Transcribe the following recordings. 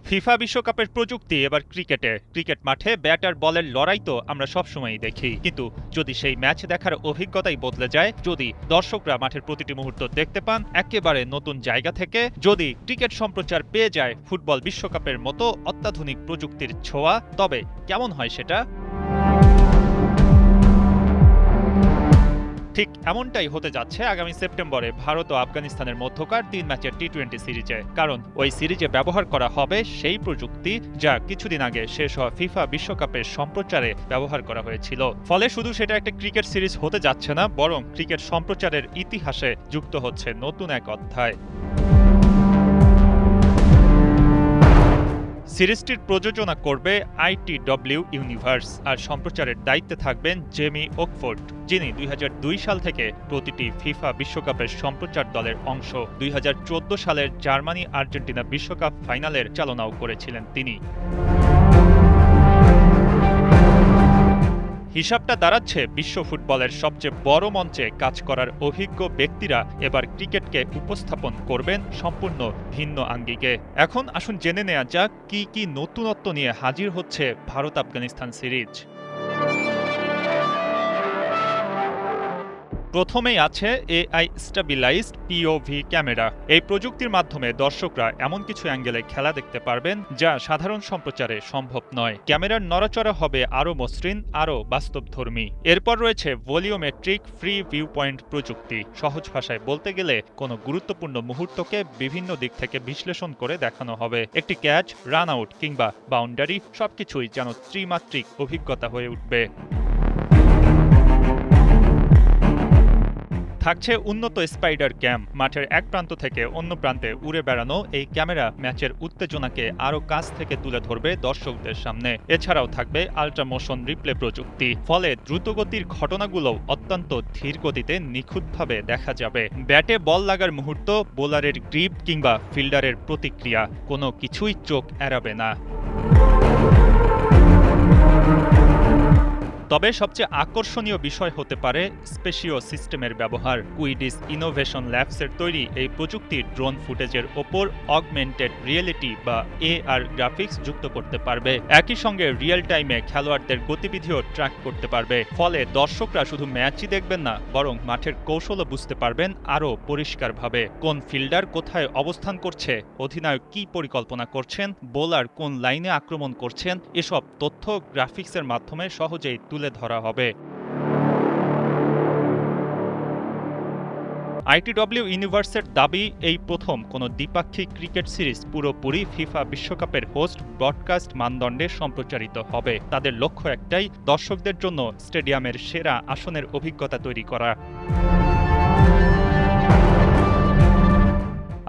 FIFA বিশ্বকাপের প্রযুক্তি এবার ক্রিকেট মাঠে ব্যাট আর বলের লড়াই তো আমরা সবসময়ই দেখি, কিন্তু যদি সেই ম্যাচ দেখার অভিজ্ঞতাই বদলে যায়, যদি দর্শকরা মাঠের প্রতিটি মুহূর্ত দেখতে পান একেবারে নতুন জায়গা থেকে, যদি ক্রিকেট সম্প্রচার পেয়ে যায় ফুটবল বিশ্বকাপের মতো অত্যাধুনিক প্রযুক্তির ছোঁয়া, তবে কেমন হয় সেটা? ঠিক এমনটাই হতে যাচ্ছে আগামী সেপ্টেম্বরে ভারত ও আফগানিস্তানের মধ্যকার ৩ ম্যাচের টি-20 সিরিজে। কারণ ওই সিরিজে ব্যবহার করা হবে সেই প্রযুক্তি যা কিছুদিন আগে শেষ হওয়া ফিফা বিশ্বকাপের সম্প্রচারে ব্যবহার করা হয়েছিল। ফলে শুধু সেটা একটা ক্রিকেট সিরিজ হতে যাচ্ছে না, বরং ক্রিকেট সম্প্রচারের ইতিহাসে যুক্ত হচ্ছে নতুন এক অধ্যায়। সিরিজটির প্রযোজনা করবে ITW ইউনিভার্স, আর সম্প্রচারের দায়িত্বে থাকবেন জেমি ওকফোর্ড, যিনি ২০০২ সাল থেকে প্রতিটি ফিফা বিশ্বকাপের সম্প্রচার দলের অংশ। ২০১৪ সালের জার্মানি আর্জেন্টিনা বিশ্বকাপ ফাইনালের চালনাও করেছিলেন তিনি। হিসাবটা দাঁড়াচ্ছে বিশ্ব ফুটবলের সবচেয়ে বড় মঞ্চে কাজ করার অভিজ্ঞ ব্যক্তিরা এবার ক্রিকেটকে উপস্থাপন করবেন সম্পূর্ণ ভিন্ন আঙ্গিকে। এখন আসুন জেনে নেওয়া যাক কি নতুনত্ব নিয়ে হাজির হচ্ছে ভারত আফগানিস্তান সিরিজ। প্রথমেই আছে AI স্টেবিলাইজড POV ক্যামেরা। এই প্রযুক্তির মাধ্যমে দর্শকরা এমন কিছু অ্যাঙ্গেলে খেলা দেখতে পারবেন যা সাধারণ সম্প্রচারে সম্ভব নয়। ক্যামেরার নড়াচড়া হবে আরও মসৃণ, আরও বাস্তবধর্মী। এরপর রয়েছে ভলিওমেট্রিক ফ্রি ভিউ পয়েন্ট প্রযুক্তি। সহজ ভাষায় বলতে গেলে কোনো গুরুত্বপূর্ণ মুহূর্তকে বিভিন্ন দিক থেকে বিশ্লেষণ করে দেখানো হবে। একটি ক্যাচ, রান আউট কিংবা বাউন্ডারি, সবকিছুই যেন ত্রিমাত্রিক অভিজ্ঞতা হয়ে উঠবে। থাকছে উন্নত স্পাইডার ক্যাম। মাঠের এক প্রান্ত থেকে অন্য প্রান্তে উড়ে বেড়ানো এই ক্যামেরা ম্যাচের উত্তেজনাকে আরও কাছ থেকে তুলে ধরবে দর্শকদের সামনে। এছাড়াও থাকবে আল্ট্রামোশন রিপ্লে প্রযুক্তি। ফলে দ্রুতগতির ঘটনাগুলোও অত্যন্ত ধীর গতিতে নিখুঁতভাবে দেখা যাবে। ব্যাটে বল লাগার মুহূর্ত, বোলারের গ্রিপ কিংবা ফিল্ডারের প্রতিক্রিয়া, কোনো কিছুই চোখ এড়াবে না। তবে সবচেয়ে আকর্ষণীয় বিষয় হতে পারে স্পেশিও সিস্টেমের ব্যবহার। কুইডিস ইনোভেশন ল্যাবসের তৈরি এই প্রযুক্তি ড্রোন ফুটেজের ওপর অগমেন্টেড রিয়েলিটি বা AR গ্রাফিক্স যুক্ত করতে পারবে। একই সঙ্গে রিয়েল টাইমে খেলোয়াড়দের গতিবিধিও ট্র্যাক করতে পারবে। ফলে দর্শকরা শুধু ম্যাচই দেখবেন না, বরং মাঠের কৌশলও বুঝতে পারবেন আরও পরিষ্কারভাবে। কোন ফিল্ডার কোথায় অবস্থান করছে, অধিনায়ক কী পরিকল্পনা করছেন, বোলার কোন লাইনে আক্রমণ করছেন, এসব তথ্য গ্রাফিক্সের মাধ্যমে সহজেই তুলে ধরা হবে। ITW ইউনিভার্সের দাবি, এই প্রথম কোনো দ্বিপাক্ষিক ক্রিকেট সিরিজ পুরোপুরি ফিফা বিশ্বকাপের হোস্ট ব্রডকাস্ট মানদণ্ডে সম্প্রচারিত হবে। তাদের লক্ষ্য একটাই, দর্শকদের জন্য স্টেডিয়ামের সেরা আসনের অভিজ্ঞতা তৈরি করা।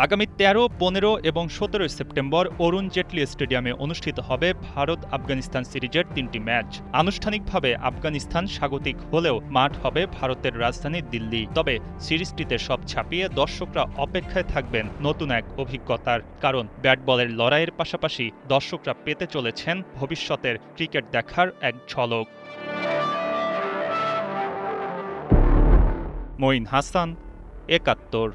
আগামী 13, 15 এবং 17 সেপ্টেম্বর অরুণ জেটলি স্টেডিয়ামে অনুষ্ঠিত হবে ভারত আফগানিস্তান সিরিজের 3টি ম্যাচ। আনুষ্ঠানিকভাবে আফগানিস্তান স্বাগতিক হলেও মাঠ হবে ভারতের রাজধানী দিল্লি। তবে সিরিজটিতে সব ছাপিয়ে দর্শকরা অপেক্ষায় থাকবেন নতুন এক অভিজ্ঞতার। কারণ ব্যাট বলের লড়াইয়ের পাশাপাশি দর্শকরা পেতে চলেছেন ভবিষ্যতের ক্রিকেট দেখার এক ঝলক। মঈন হাসান, ৭১।